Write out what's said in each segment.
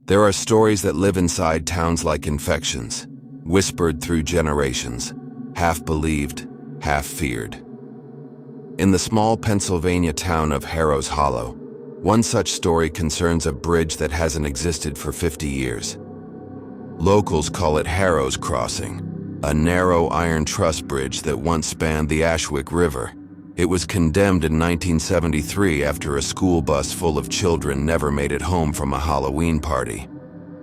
There are stories that live inside towns like infections, whispered through generations, half believed, half feared. In the small Pennsylvania town of Harrow's Hollow, one such story concerns a bridge that hasn't existed for 50 years. Locals call it Harrow's Crossing, a narrow iron truss bridge that once spanned the Ashwick River. It was condemned in 1973 after a school bus full of children never made it home from a Halloween party.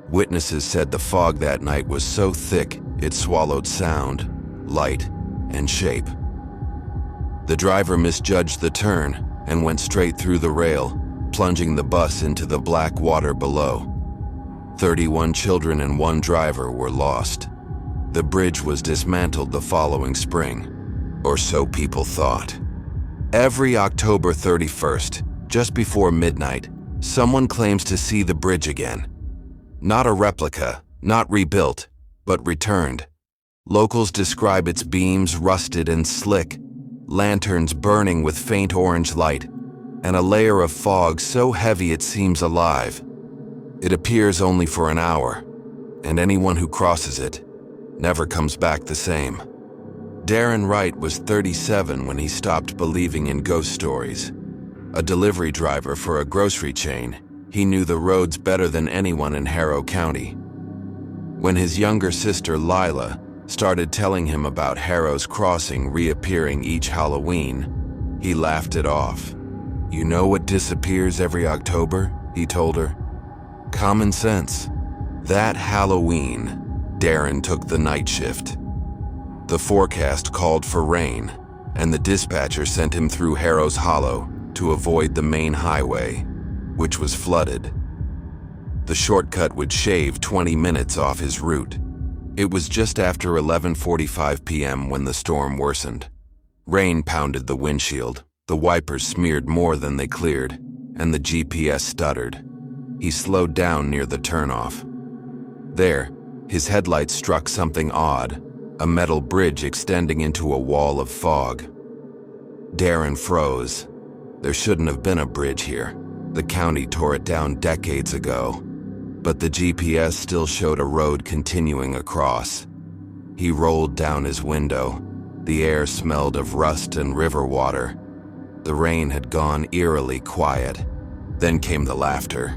Witnesses said the fog that night was so thick it swallowed sound, light, and shape. The driver misjudged the turn and went straight through the rail, plunging the bus into the black water below. 31 children and one driver were lost. The bridge was dismantled the following spring, or so people thought. Every October 31st, just before midnight, someone claims to see the bridge again. Not a replica, not rebuilt, but returned. Locals describe its beams rusted and slick, lanterns burning with faint orange light, and a layer of fog so heavy it seems alive. It appears only for an hour, and anyone who crosses it never comes back the same. Darren Wright was 37 when he stopped believing in ghost stories. A delivery driver for a grocery chain, he knew the roads better than anyone in Harrow County. When his younger sister Lila started telling him about Harrow's Crossing reappearing each Halloween, he laughed it off. "You know what disappears every October?" he told her. "Common sense." That Halloween, Darren took the night shift. The forecast called for rain, and the dispatcher sent him through Harrow's Hollow to avoid the main highway, which was flooded. The shortcut would shave 20 minutes off his route. It was just after 11:45 p.m. when the storm worsened. Rain pounded the windshield, the wipers smeared more than they cleared, and the GPS stuttered. He slowed down near the turnoff. There, his headlights struck something odd, a metal bridge extending into a wall of fog. Darren froze. There shouldn't have been a bridge here. The county tore it down decades ago, but the GPS still showed a road continuing across. He rolled down his window. The air smelled of rust and river water. The rain had gone eerily quiet. Then came the laughter.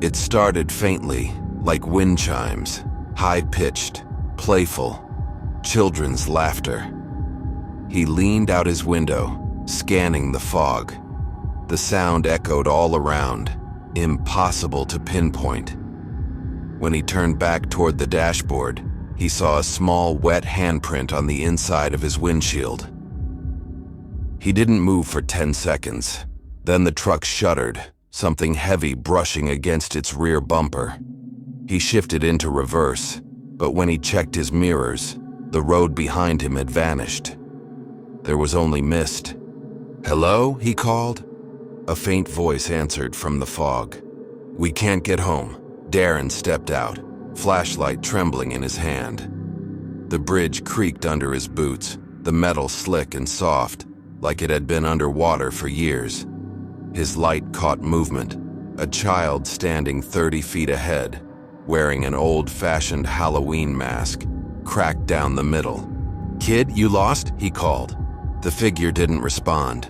It started faintly, like wind chimes, high-pitched, playful, children's laughter. He leaned out his window, scanning the fog. The sound echoed all around, impossible to pinpoint. When he turned back toward the dashboard, he saw a small, wet handprint on the inside of his windshield. He didn't move for 10 seconds. Then the truck shuddered, something heavy brushing against its rear bumper. He shifted into reverse, but when he checked his mirrors, the road behind him had vanished. There was only mist. "Hello?" he called. A faint voice answered from the fog. "We can't get home." Darren stepped out, flashlight trembling in his hand. The bridge creaked under his boots, the metal slick and soft, like it had been underwater for years. His light caught movement, a child standing 30 feet ahead, wearing an old-fashioned Halloween mask, cracked down the middle. "Kid, you lost?" he called. The figure didn't respond.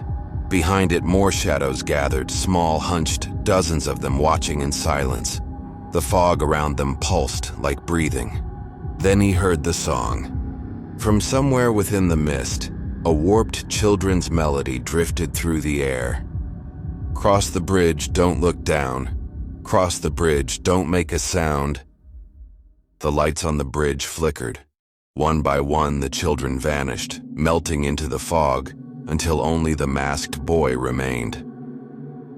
Behind it, more shadows gathered, small, hunched, dozens of them watching in silence. The fog around them pulsed like breathing. Then he heard the song. From somewhere within the mist, a warped children's melody drifted through the air. "Cross the bridge, don't look down. Cross the bridge, don't make a sound." The lights on the bridge flickered. One by one, the children vanished, melting into the fog, until only the masked boy remained.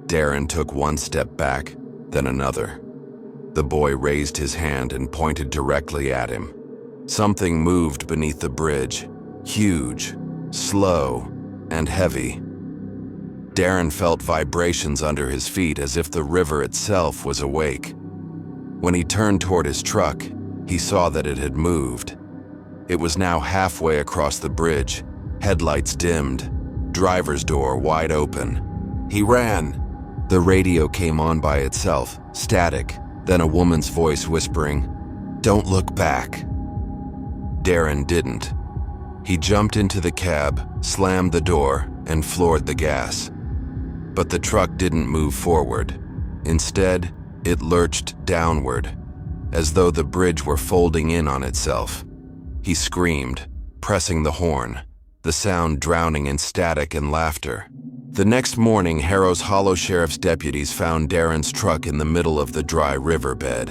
Darren took one step back, then another. The boy raised his hand and pointed directly at him. Something moved beneath the bridge, huge, slow, and heavy. Darren felt vibrations under his feet as if the river itself was awake. When he turned toward his truck, he saw that it had moved. It was now halfway across the bridge, headlights dimmed, driver's door wide open. He ran. The radio came on by itself, static, Then a woman's voice whispering, "Don't look back." Darren didn't. He jumped into the cab, slammed the door, and floored the gas. But the truck didn't move forward. Instead, it lurched downward, as though the bridge were folding in on itself. He screamed, pressing the horn, the sound drowning in static and laughter. The next morning, Harrow's Hollow Sheriff's deputies found Darren's truck in the middle of the dry riverbed.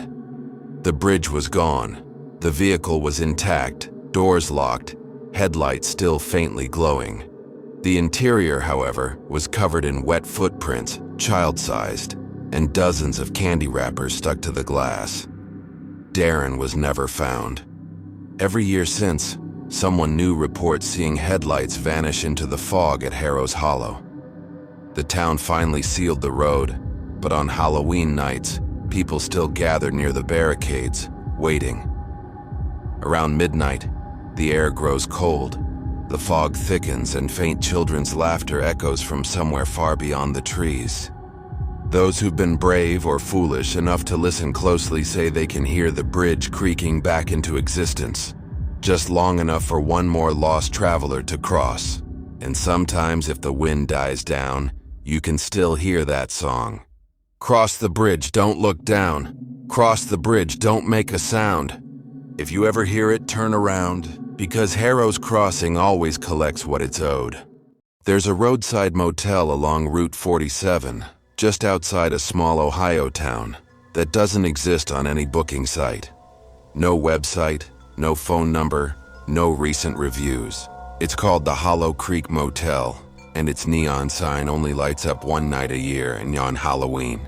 The bridge was gone. The vehicle was intact, doors locked, headlights still faintly glowing. The interior, however, was covered in wet footprints, child-sized, and dozens of candy wrappers stuck to the glass. Darren was never found. Every year since, someone new reports seeing headlights vanish into the fog at Harrow's Hollow. The town finally sealed the road, but on Halloween nights, people still gathered near the barricades, waiting. Around midnight, the air grows cold. The fog thickens and faint children's laughter echoes from somewhere far beyond the trees. Those who've been brave or foolish enough to listen closely say they can hear the bridge creaking back into existence, just long enough for one more lost traveler to cross. And sometimes if the wind dies down, you can still hear that song. Cross the bridge, don't look down. Cross the bridge, don't make a sound. If you ever hear it, turn around, because Harrow's Crossing always collects what it's owed. There's a roadside motel along Route 47, just outside a small Ohio town, that doesn't exist on any booking site. No website, no phone number, no recent reviews. It's called the Hollow Creek Motel, and its neon sign only lights up one night a year and on Halloween.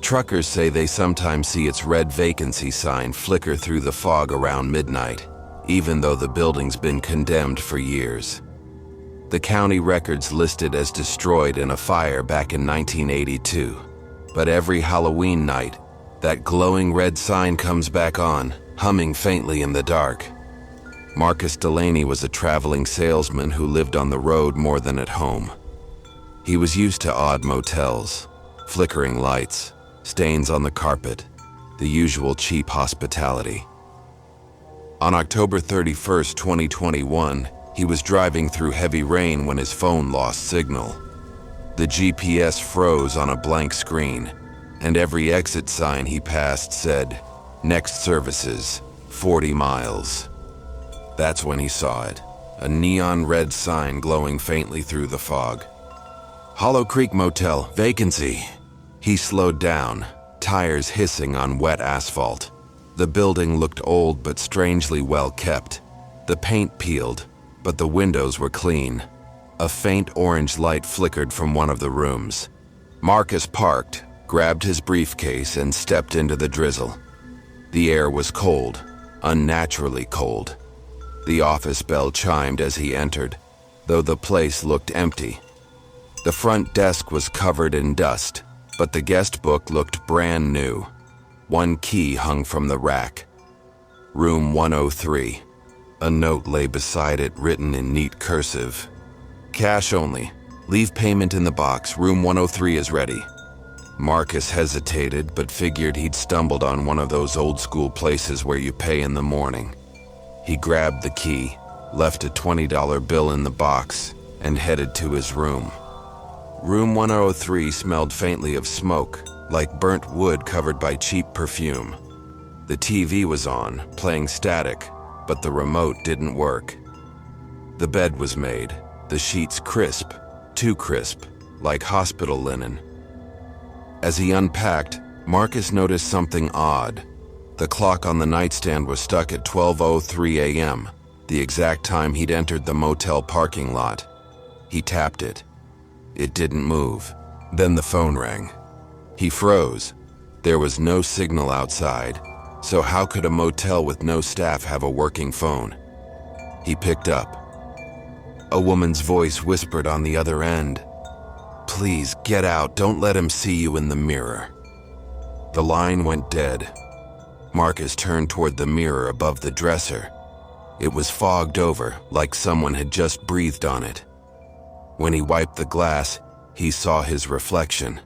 Truckers say they sometimes see its red vacancy sign flicker through the fog around midnight, even though the building's been condemned for years. The county records listed as destroyed in a fire back in 1982, but every Halloween night, that glowing red sign comes back on, humming faintly in the dark. Marcus Delaney was a traveling salesman who lived on the road more than at home. He was used to odd motels, flickering lights, stains on the carpet, the usual cheap hospitality. On October 31st, 2021, he was driving through heavy rain when his phone lost signal. The GPS froze on a blank screen, and every exit sign he passed said, "Next services, 40 miles." That's when he saw it, a neon red sign glowing faintly through the fog. "Hollow Creek Motel, vacancy." He slowed down, tires hissing on wet asphalt. The building looked old but strangely well kept. The paint peeled, but the windows were clean. A faint orange light flickered from one of the rooms. Marcus parked, grabbed his briefcase, and stepped into the drizzle. The air was cold, unnaturally cold. The office bell chimed as he entered, though the place looked empty. The front desk was covered in dust, but the guest book looked brand new. One key hung from the rack. Room 103. A note lay beside it, written in neat cursive. "Cash only. Leave payment in the box. Room 103 is ready." Marcus hesitated, but figured he'd stumbled on one of those old-school places where you pay in the morning. He grabbed the key, left a $20 bill in the box, and headed to his room. Room 103 smelled faintly of smoke, like burnt wood covered by cheap perfume. The TV was on, playing static, but the remote didn't work. The bed was made, the sheets crisp, too crisp, like hospital linen. As he unpacked, Marcus noticed something odd. The clock on the nightstand was stuck at 12:03 a.m., the exact time he'd entered the motel parking lot. He tapped it. It didn't move. Then the phone rang. He froze. There was no signal outside, so how could a motel with no staff have a working phone? He picked up. A woman's voice whispered on the other end, "Please, get out. Don't let him see you in the mirror." The line went dead. Marcus turned toward the mirror above the dresser. It was fogged over, like someone had just breathed on it. When he wiped the glass, he saw his reflection.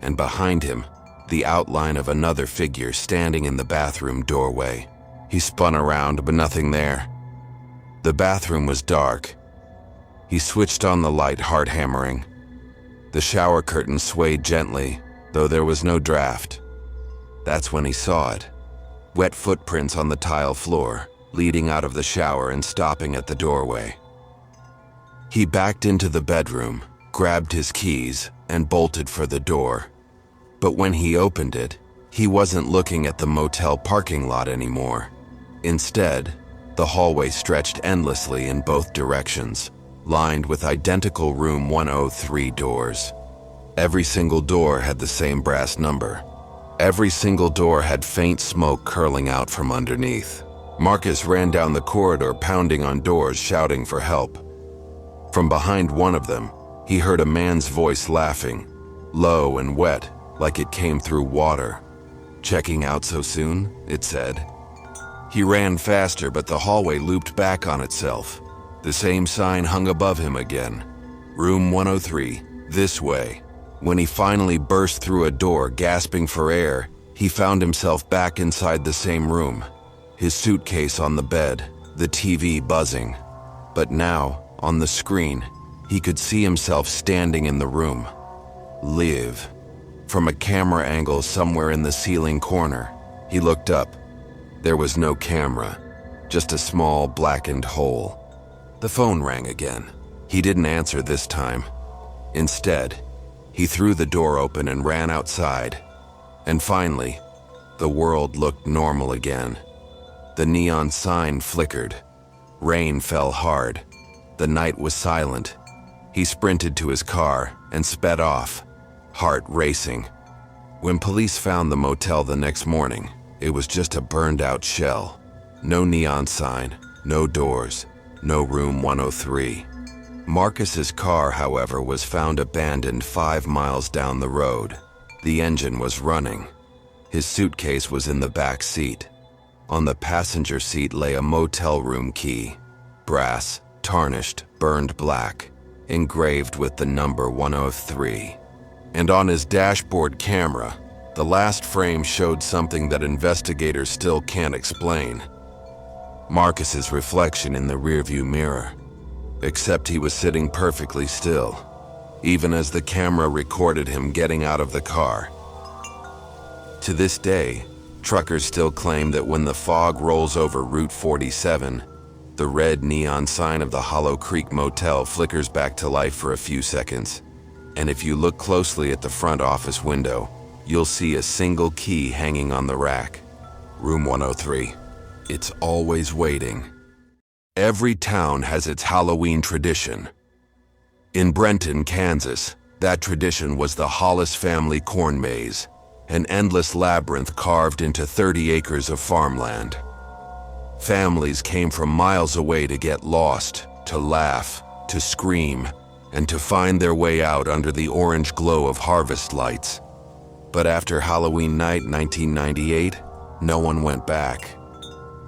And behind him, the outline of another figure standing in the bathroom doorway. He spun around, but nothing there. The bathroom was dark. He switched on the light, heart hammering. The shower curtain swayed gently, though there was no draft. That's when he saw it. Wet footprints on the tile floor, leading out of the shower and stopping at the doorway. He backed into the bedroom, grabbed his keys, and bolted for the door. But when he opened it, he wasn't looking at the motel parking lot anymore. Instead, the hallway stretched endlessly in both directions, lined with identical room 103 doors. Every single door had the same brass number. Every single door had faint smoke curling out from underneath. Marcus ran down the corridor, pounding on doors, shouting for help. From behind one of them, he heard a man's voice laughing, low and wet, like it came through water. "Checking out so soon?" it said. He ran faster, but the hallway looped back on itself. The same sign hung above him again. Room 103, this way. When he finally burst through a door, gasping for air, he found himself back inside the same room. His suitcase on the bed, the TV buzzing. But now, on the screen, he could see himself standing in the room. Live. From a camera angle somewhere in the ceiling corner, he looked up. There was no camera, just a small blackened hole. The phone rang again. He didn't answer this time. Instead, he threw the door open and ran outside. And finally, the world looked normal again. The neon sign flickered. Rain fell hard. The night was silent. He sprinted to his car and sped off, heart racing. When police found the motel the next morning, it was just a burned-out shell. No neon sign, no doors, no room 103. Marcus's car, however, was found abandoned 5 miles down the road. The engine was running. His suitcase was in the back seat. On the passenger seat lay a motel room key, brass, tarnished, burned black, engraved with the number 103. And on his dashboard camera, the last frame showed something that investigators still can't explain. Marcus's reflection in the rearview mirror. Except he was sitting perfectly still, even as the camera recorded him getting out of the car. To this day, truckers still claim that when the fog rolls over Route 47, the red neon sign of the Hollow Creek Motel flickers back to life for a few seconds. And if you look closely at the front office window, you'll see a single key hanging on the rack. Room 103. It's always waiting. Every town has its Halloween tradition. In Brenton, Kansas, that tradition was the Hollis family corn maze, an endless labyrinth carved into 30 acres of farmland. Families came from miles away to get lost, to laugh, to scream, and to find their way out under the orange glow of harvest lights. But after Halloween night 1998, no one went back.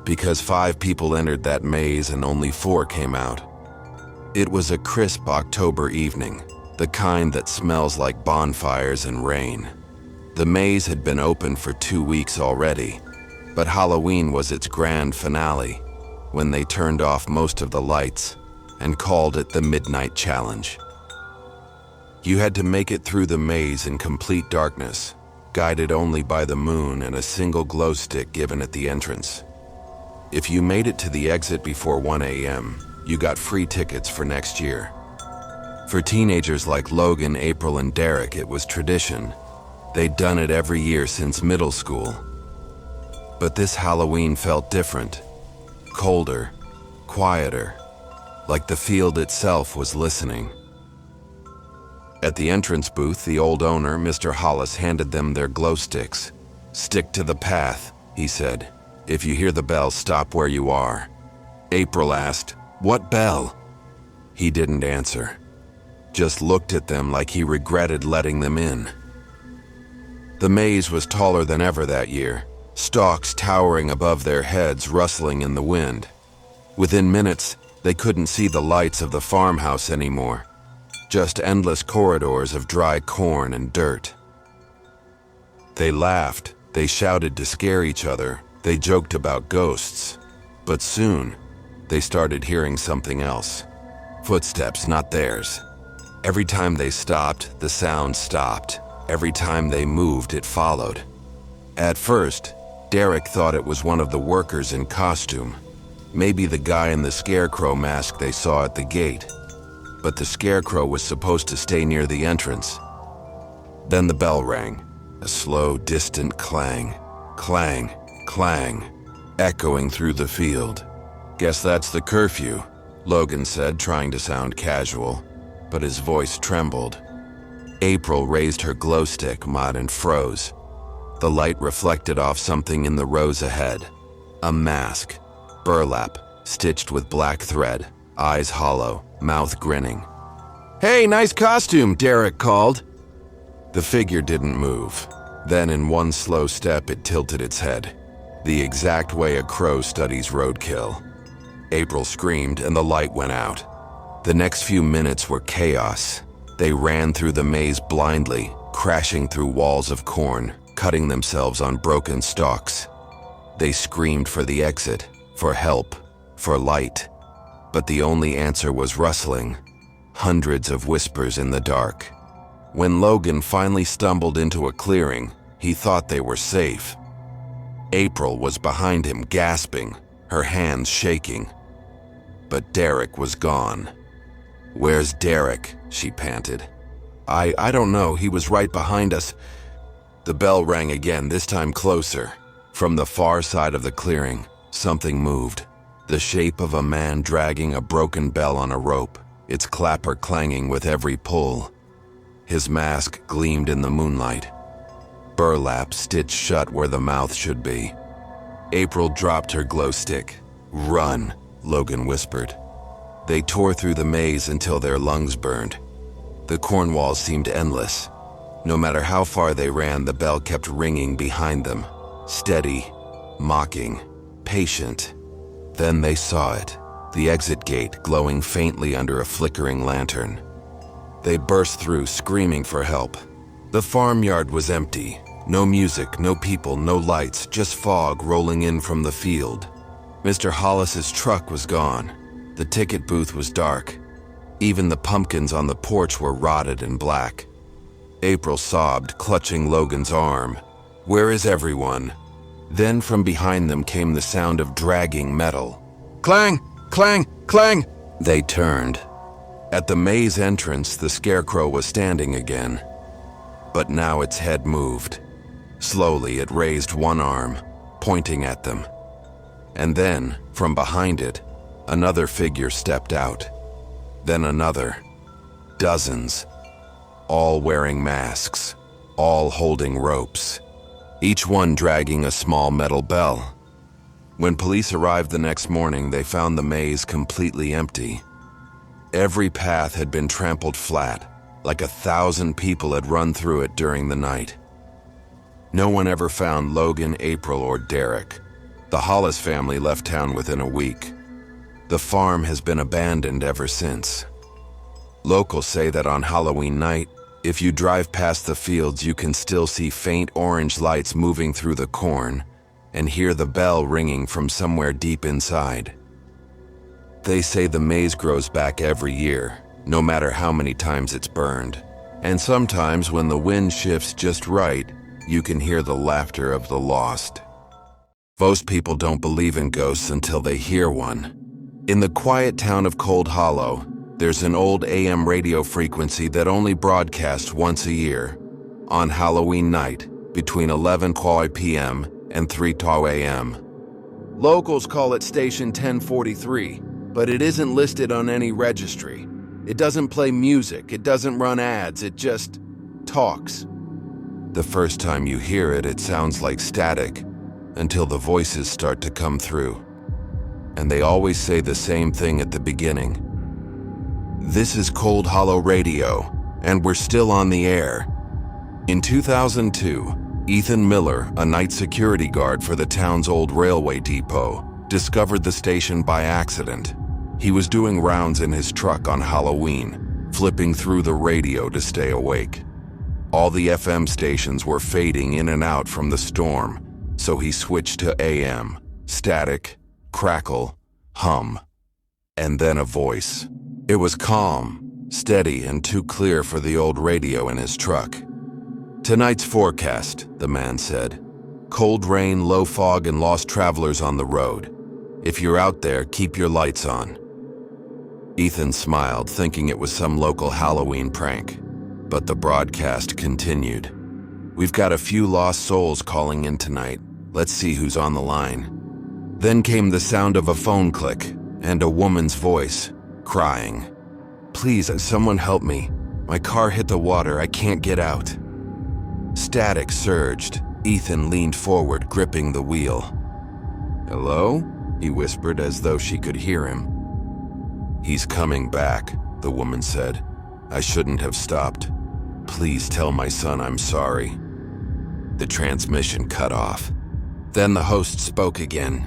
Because 5 people entered that maze and only 4 came out. It was a crisp October evening, the kind that smells like bonfires and rain. The maze had been open for 2 weeks already, but Halloween was its grand finale, when they turned off most of the lights and called it the Midnight Challenge. You had to make it through the maze in complete darkness, guided only by the moon and a single glow stick given at the entrance. If you made it to the exit before 1 a.m., you got free tickets for next year. For teenagers like Logan, April, and Derek, it was tradition. They'd done it every year since middle school. But this Halloween felt different, colder, quieter, like the field itself was listening. At the entrance booth, the old owner, Mr. Hollis, handed them their glow sticks. "Stick to the path," he said. "If you hear the bell, stop where you are." April asked, "What bell?" He didn't answer, just looked at them like he regretted letting them in. The maze was taller than ever that year, stalks towering above their heads, rustling in the wind. Within minutes, they couldn't see the lights of the farmhouse anymore, just endless corridors of dry corn and dirt. They laughed, they shouted to scare each other, they joked about ghosts. But soon, they started hearing something else. Footsteps, not theirs. Every time they stopped, the sound stopped. Every time they moved, it followed. At first, Derek thought it was one of the workers in costume. Maybe the guy in the scarecrow mask they saw at the gate. But the scarecrow was supposed to stay near the entrance. Then the bell rang. A slow, distant clang. Clang, clang, echoing through the field. "Guess that's the curfew," Logan said, trying to sound casual, but his voice trembled. April raised her glow stick, and froze. The light reflected off something in the rows ahead. A mask, burlap, stitched with black thread, eyes hollow, mouth grinning. "Hey, nice costume," Derek called. The figure didn't move. Then in one slow step, it tilted its head, the exact way a crow studies roadkill. April screamed and the light went out. The next few minutes were chaos. They ran through the maze blindly, crashing through walls of corn, cutting themselves on broken stalks. They screamed for the exit, for help, for light. But the only answer was rustling, hundreds of whispers in the dark. When Logan finally stumbled into a clearing, he thought they were safe. April was behind him, gasping, her hands shaking. But Derek was gone. "Where's Derek?" she panted. I don't know, he was right behind us." The bell rang again, this time closer. From the far side of the clearing, something moved. The shape of a man dragging a broken bell on a rope, its clapper clanging with every pull. His mask gleamed in the moonlight. Burlap stitched shut where the mouth should be. April dropped her glow stick. "Run," Logan whispered. They tore through the maze until their lungs burned. The corn walls seemed endless. No matter how far they ran, the bell kept ringing behind them. Steady, mocking, patient. Then they saw it, the exit gate glowing faintly under a flickering lantern. They burst through, screaming for help. The farmyard was empty. No music, no people, no lights, just fog rolling in from the field. Mr. Hollis's truck was gone. The ticket booth was dark. Even the pumpkins on the porch were rotted and black. April sobbed, clutching Logan's arm. "Where is everyone?" Then from behind them came the sound of dragging metal. Clang! Clang! Clang! They turned. At the maze entrance, the scarecrow was standing again. But now its head moved. Slowly, it raised one arm, pointing at them. And then, from behind it, another figure stepped out. Then another. Dozens. All wearing masks. All holding ropes. Each one dragging a small metal bell. When police arrived the next morning, they found the maze completely empty. Every path had been trampled flat, like 1,000 people had run through it during the night. No one ever found Logan, April, or Derek. The Hollis family left town within a week. The farm has been abandoned ever since. Locals say that on Halloween night, if you drive past the fields, you can still see faint orange lights moving through the corn and hear the bell ringing from somewhere deep inside. They say the maze grows back every year, no matter how many times it's burned. And sometimes when the wind shifts just right, you can hear the laughter of the lost. Most people don't believe in ghosts until they hear one. In the quiet town of Cold Hollow, there's an old AM radio frequency that only broadcasts once a year, on Halloween night, between 11 p.m. and 3 a.m. Locals call it Station 1043, but it isn't listed on any registry. It doesn't play music, it doesn't run ads, it just talks. The first time you hear it, it sounds like static, until the voices start to come through. And they always say the same thing at the beginning. This is Cold Hollow Radio, and we're still on the air. In 2002, Ethan Miller, a night security guard for the town's old railway depot, discovered the station by accident. He was doing rounds in his truck on Halloween, flipping through the radio to stay awake. All the FM stations were fading in and out from the storm, so he switched to AM, static, crackle, hum, and then a voice. It was calm, steady, and too clear for the old radio in his truck. "Tonight's forecast," the man said. "Cold rain, low fog, and lost travelers on the road. If you're out there, keep your lights on." Ethan smiled, thinking it was some local Halloween prank. But the broadcast continued. "We've got a few lost souls calling in tonight. Let's see who's on the line." Then came the sound of a phone click and a woman's voice, crying. "Please, someone help me. My car hit the water. I can't get out." Static surged. Ethan leaned forward, gripping the wheel. "Hello?" he whispered as though she could hear him. "He's coming back," the woman said. "I shouldn't have stopped. Please tell my son I'm sorry." The transmission cut off. Then the host spoke again.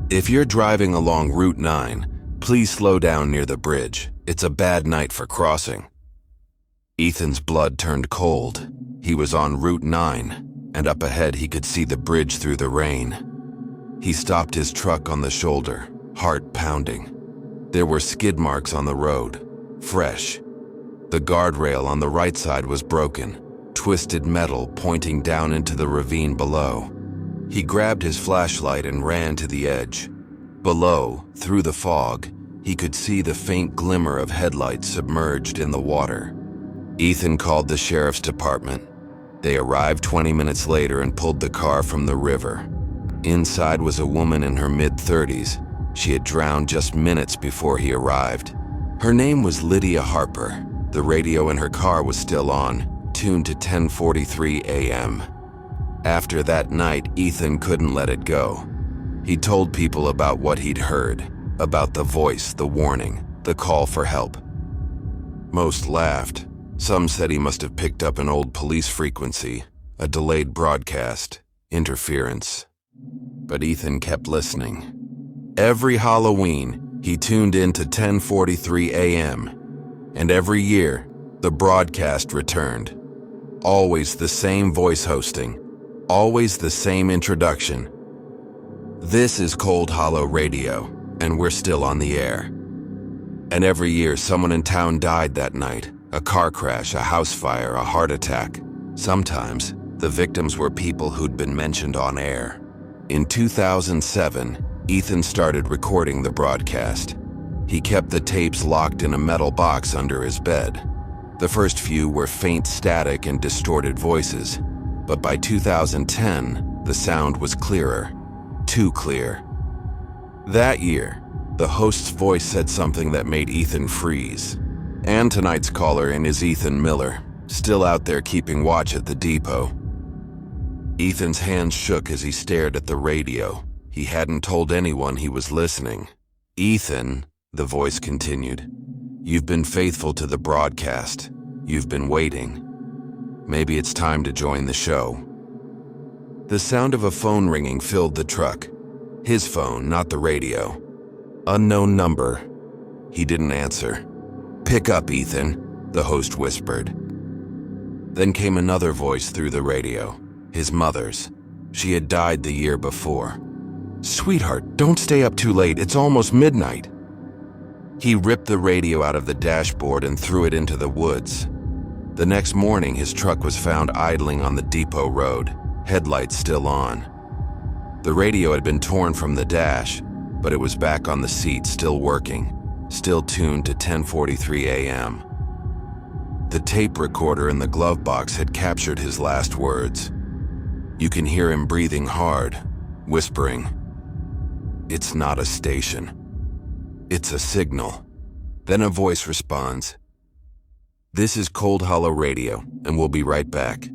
"If you're driving along Route 9, please slow down near the bridge. It's a bad night for crossing." Ethan's blood turned cold. He was on Route 9, and up ahead he could see the bridge through the rain. He stopped his truck on the shoulder, heart pounding. There were skid marks on the road, fresh. The guardrail on the right side was broken, twisted metal pointing down into the ravine below. He grabbed his flashlight and ran to the edge. Below, through the fog, he could see the faint glimmer of headlights submerged in the water. Ethan called the sheriff's department. They arrived 20 minutes later and pulled the car from the river. Inside was a woman in her mid-30s. She had drowned just minutes before he arrived. Her name was Lydia Harper. The radio in her car was still on, tuned to 10:43 a.m. After that night, Ethan couldn't let it go. He told people about what he'd heard, about the voice, the warning, the call for help. Most laughed. Some said he must have picked up an old police frequency, a delayed broadcast, interference. But Ethan kept listening. Every Halloween, he tuned in to 10:43 a.m., and every year, the broadcast returned. Always the same voice hosting, always the same introduction. "This is Cold Hollow Radio, and we're still on the air." And every year, someone in town died that night. A car crash, a house fire, a heart attack. Sometimes, the victims were people who'd been mentioned on air. In 2007, Ethan started recording the broadcast. He kept the tapes locked in a metal box under his bed. The first few were faint static and distorted voices, but by 2010, the sound was clearer. Too clear. That year, the host's voice said something that made Ethan freeze. And tonight's caller in is Ethan Miller, still out there keeping watch at the depot. Ethan's hands shook as he stared at the radio. He hadn't told anyone he was listening. "Ethan," the voice continued, "you've been faithful to the broadcast. You've been waiting. Maybe it's time to join the show." The sound of a phone ringing filled the truck. His phone, not the radio. Unknown number. He didn't answer. "Pick up, Ethan," the host whispered. Then came another voice through the radio, his mother's. She had died the year before. "Sweetheart, don't stay up too late. It's almost midnight." He ripped the radio out of the dashboard and threw it into the woods. The next morning, his truck was found idling on the depot road, headlights still on. The radio had been torn from the dash, but it was back on the seat, still working, still tuned to 10:43 a.m. The tape recorder in the glove box had captured his last words. You can hear him breathing hard, whispering, "It's not a station. It's a signal." Then a voice responds, "This is Cold Hollow Radio, and we'll be right back."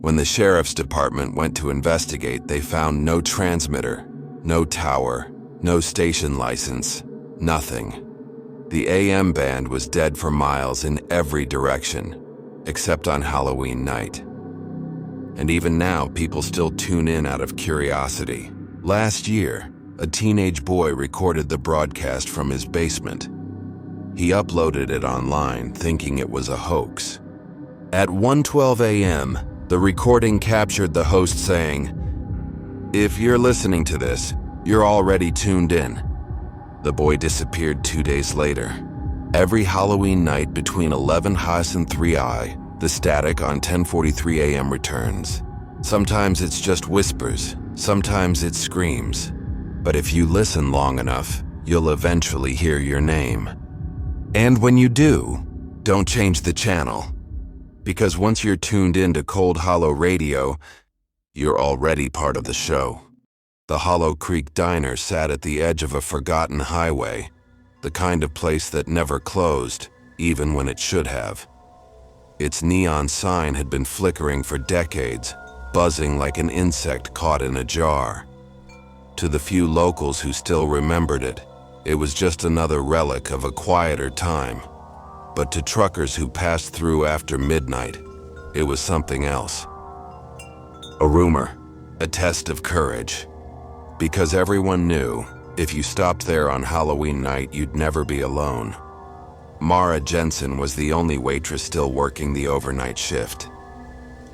When the sheriff's department went to investigate, they found no transmitter, no tower, no station license, nothing. The AM band was dead for miles in every direction, except on Halloween night. And even now, people still tune in out of curiosity. Last year, a teenage boy recorded the broadcast from his basement. He uploaded it online, thinking it was a hoax. At 1:12 a.m., the recording captured the host saying, "If you're listening to this, you're already tuned in." The boy disappeared 2 days later. Every Halloween night between 11 Haas and 3i, the static on 10:43 a.m. returns. Sometimes it's just whispers, sometimes it's screams. But if you listen long enough, you'll eventually hear your name. And when you do, don't change the channel. Because once you're tuned into Cold Hollow Radio, you're already part of the show. The Hollow Creek Diner sat at the edge of a forgotten highway, the kind of place that never closed, even when it should have. Its neon sign had been flickering for decades, buzzing like an insect caught in a jar. To the few locals who still remembered it, it was just another relic of a quieter time. But to truckers who passed through after midnight, it was something else. A rumor, a test of courage. Because everyone knew, if you stopped there on Halloween night, you'd never be alone. Mara Jensen was the only waitress still working the overnight shift.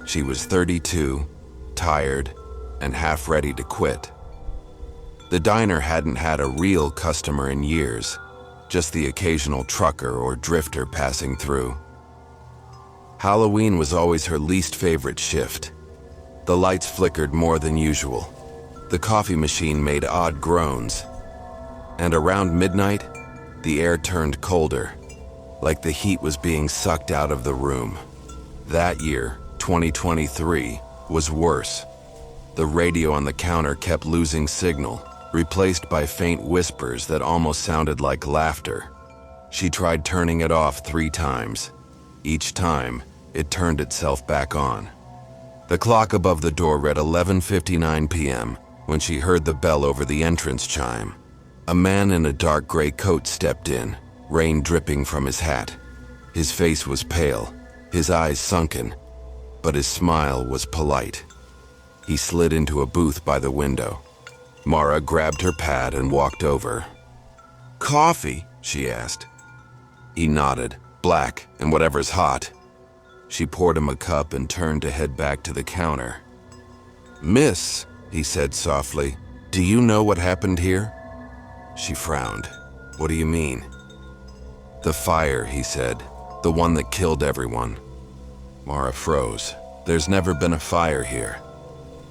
She was 32, tired, and half ready to quit. The diner hadn't had a real customer in years, just the occasional trucker or drifter passing through. Halloween was always her least favorite shift. The lights flickered more than usual. The coffee machine made odd groans. And around midnight, the air turned colder, like the heat was being sucked out of the room. That year, 2023, was worse. The radio on the counter kept losing signal, replaced by faint whispers that almost sounded like laughter. She tried turning it off 3 times. Each time, it turned itself back on. The clock above the door read 11:59 p.m. when she heard the bell over the entrance chime. A man in a dark gray coat stepped in, rain dripping from his hat. His face was pale, his eyes sunken, but his smile was polite. He slid into a booth by the window. Mara grabbed her pad and walked over. "Coffee?" she asked. He nodded, "Black and whatever's hot." She poured him a cup and turned to head back to the counter. "Miss," he said softly, "do you know what happened here?" She frowned. "What do you mean?" "The fire," he said, "the one that killed everyone." Mara froze. "There's never been a fire here."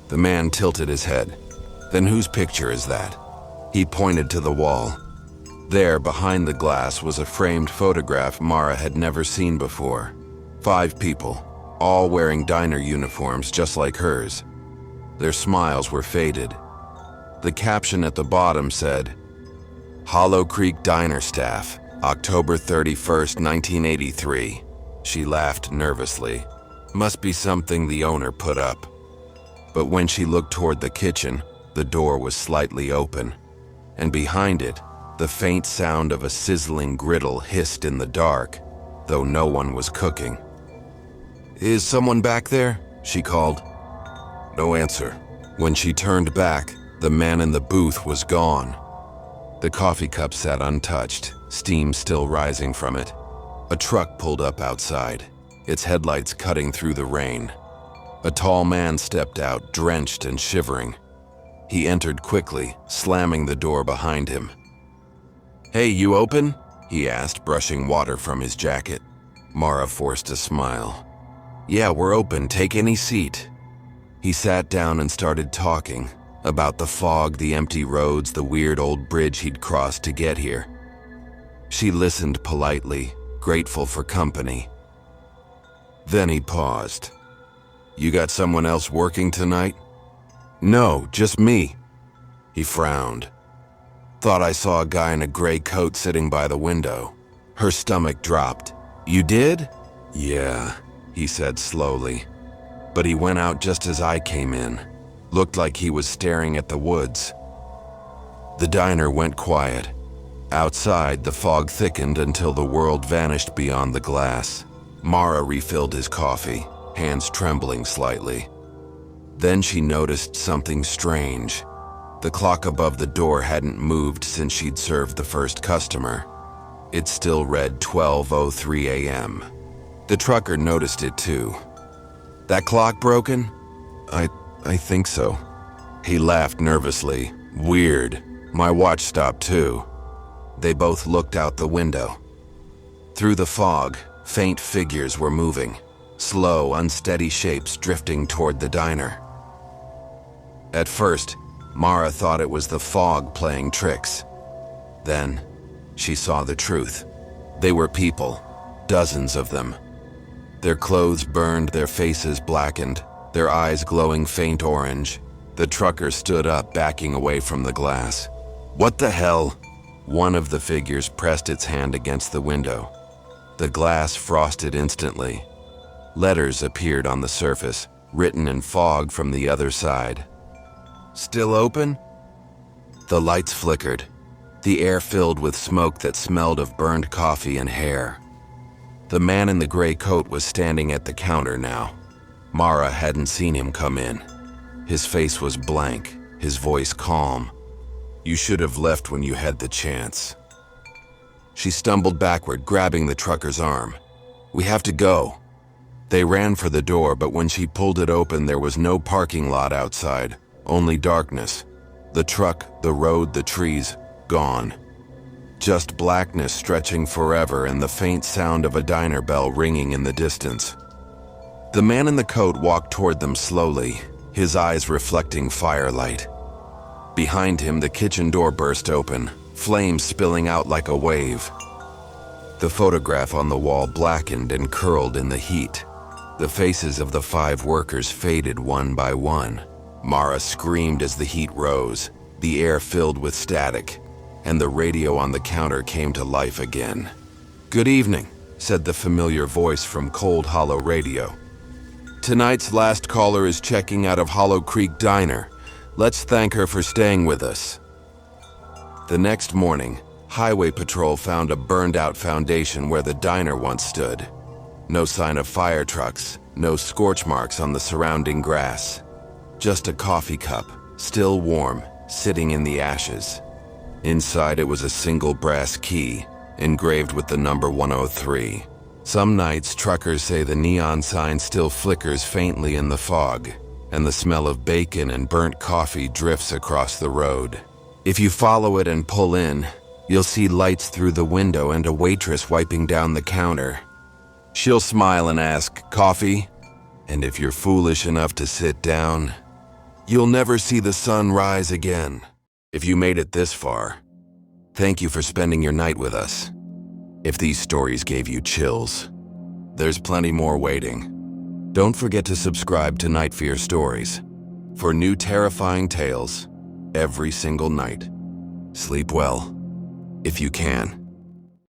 The man tilted his head. "Then whose picture is that?" He pointed to the wall. There, behind the glass, was a framed photograph Mara had never seen before. 5 people, all wearing diner uniforms just like hers. Their smiles were faded. The caption at the bottom said, "Hollow Creek Diner Staff, October 31st, 1983. She laughed nervously. Must be something the owner put up. But when she looked toward the kitchen, the door was slightly open, and behind it, the faint sound of a sizzling griddle hissed in the dark, though no one was cooking. "Is someone back there?" she called. No answer. When she turned back, the man in the booth was gone. The coffee cup sat untouched, steam still rising from it. A truck pulled up outside, its headlights cutting through the rain. A tall man stepped out, drenched and shivering. He entered quickly, slamming the door behind him. "Hey, you open?" he asked, brushing water from his jacket. Mara forced a smile. "Yeah, we're open. Take any seat." He sat down and started talking about the fog, the empty roads, the weird old bridge he'd crossed to get here. She listened politely, grateful for company. Then he paused. "You got someone else working tonight?" "No, just me." He frowned. "Thought I saw a guy in a gray coat sitting by the window." Her stomach dropped. "You did?" "Yeah," he said slowly. "But he went out just as I came in. Looked like he was staring at the woods." The diner went quiet. Outside, the fog thickened until the world vanished beyond the glass. Mara refilled his coffee, hands trembling slightly. Then she noticed something strange. The clock above the door hadn't moved since she'd served the first customer. It still read 12:03 a.m. The trucker noticed it too. "That clock broken?" I think so." He laughed nervously. "Weird. My watch stopped too." They both looked out the window. Through the fog, faint figures were moving, slow, unsteady shapes drifting toward the diner. At first, Mara thought it was the fog playing tricks. Then, she saw the truth. They were people, dozens of them. Their clothes burned, their faces blackened, their eyes glowing faint orange. The trucker stood up, backing away from the glass. "What the hell?" One of the figures pressed its hand against the window. The glass frosted instantly. Letters appeared on the surface, written in fog from the other side. "Still open?" The lights flickered, the air filled with smoke that smelled of burned coffee and hair. The man in the gray coat was standing at the counter now. Mara hadn't seen him come in. His face was blank, his voice calm. "You should have left when you had the chance." She stumbled backward, grabbing the trucker's arm. "We have to go." They ran for the door, but when she pulled it open, there was no parking lot outside, only darkness. The truck, the road, the trees, gone. Just blackness stretching forever and the faint sound of a diner bell ringing in the distance. The man in the coat walked toward them slowly, his eyes reflecting firelight. Behind him, the kitchen door burst open, flames spilling out like a wave. The photograph on the wall blackened and curled in the heat. The faces of the 5 workers faded one by one. Mara screamed as the heat rose, the air filled with static, and the radio on the counter came to life again. "Good evening," said the familiar voice from Cold Hollow Radio. "Tonight's last caller is checking out of Hollow Creek Diner. Let's thank her for staying with us." The next morning, Highway Patrol found a burned-out foundation where the diner once stood. No sign of fire trucks, no scorch marks on the surrounding grass. Just a coffee cup, still warm, sitting in the ashes. Inside it was a single brass key, engraved with the number 103. Some nights, truckers say the neon sign still flickers faintly in the fog, and the smell of bacon and burnt coffee drifts across the road. If you follow it and pull in, you'll see lights through the window and a waitress wiping down the counter. She'll smile and ask, "Coffee?" And if you're foolish enough to sit down, you'll never see the sun rise again. If you made it this far, thank you for spending your night with us. If these stories gave you chills, there's plenty more waiting. Don't forget to subscribe to Night Fear Stories for new terrifying tales every single night. Sleep well, if you can.